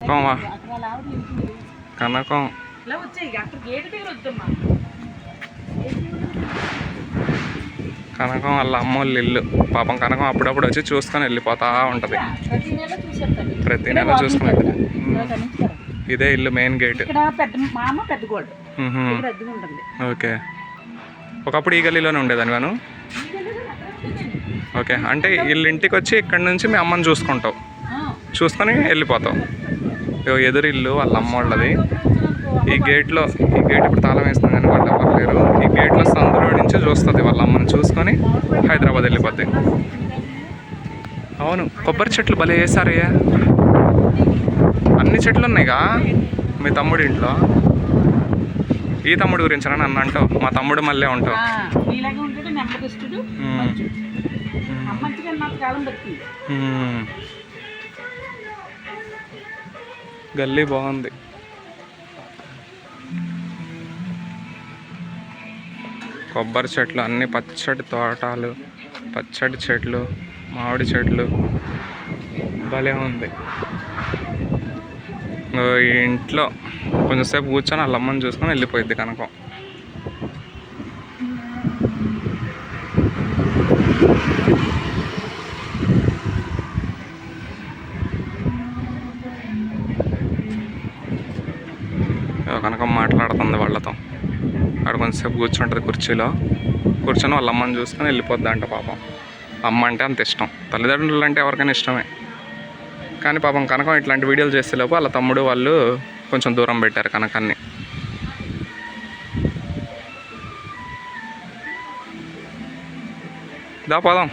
కనకం కనకం కనకం వాళ్ళ అమ్మోళ్ళ ఇల్లు. పాపం కనకం అప్పుడప్పుడు వచ్చి చూసుకొని వెళ్ళిపోతా ఉంటుంది. ప్రతి నెల చూసుకుని. ఇదే ఇల్లు మెయిన్ గేట్. ఓకే. ఒకప్పుడు ఈ గల్లీలోనే ఉండేదాన్ని నేను. ఓకే, అంటే వీళ్ళ ఇంటికి వచ్చి ఇక్కడ నుంచి మీ అమ్మని చూసుకుంటావు, చూసుకొని వెళ్ళిపోతావు. ఎదురు ఇల్లు వాళ్ళ అమ్మ వాళ్ళది. ఈ గేట్ ఇప్పుడు తాళం వేస్తుంది కానీ వాళ్ళు ఎవరు లేరు. ఈ గేట్లో సందులో నుంచి చూస్తుంది వాళ్ళ అమ్మని, చూసుకొని హైదరాబాద్ వెళ్ళిపోద్ది. అవును, కొబ్బరి చెట్లు భలే వేసారయ్యా. అన్ని చెట్లు ఉన్నాయిగా మీ తమ్ముడి ఇంట్లో. ఈ తమ్ముడు గురించి నన్ను అంటావు, మా తమ్ముడు మళ్ళీ ఉంటావు. గల్లీ బాగుంది. కొబ్బరి చెట్లు, అన్ని పచ్చడి తోటలు, పచ్చడి చెట్లు, మామిడి చెట్లు, భలే ఉంది. ఈ ఇంట్లో కొంచెంసేపు కూర్చొని వాళ్ళ అమ్మని చూసుకొని వెళ్ళిపోయింది కనకం. కనకం మాట్లాడుతుంది వాళ్ళతో. అక్కడ కొంచెంసేపు కూర్చుంటుంది కుర్చీలో, కూర్చొని వాళ్ళ అమ్మని చూసుకొని వెళ్ళిపోద్ది అంట. పాపం అమ్మ అంటే అంత ఇష్టం, తల్లిదండ్రులు అంటే ఎవరికైనా ఇష్టమే. కానీ పాపం కనకం ఇట్లాంటి వీడియోలు చేసేలోపు వాళ్ళ తమ్ముడు వాళ్ళు కొంచెం దూరం పెట్టారు కనకాన్ని. దా పోదాం.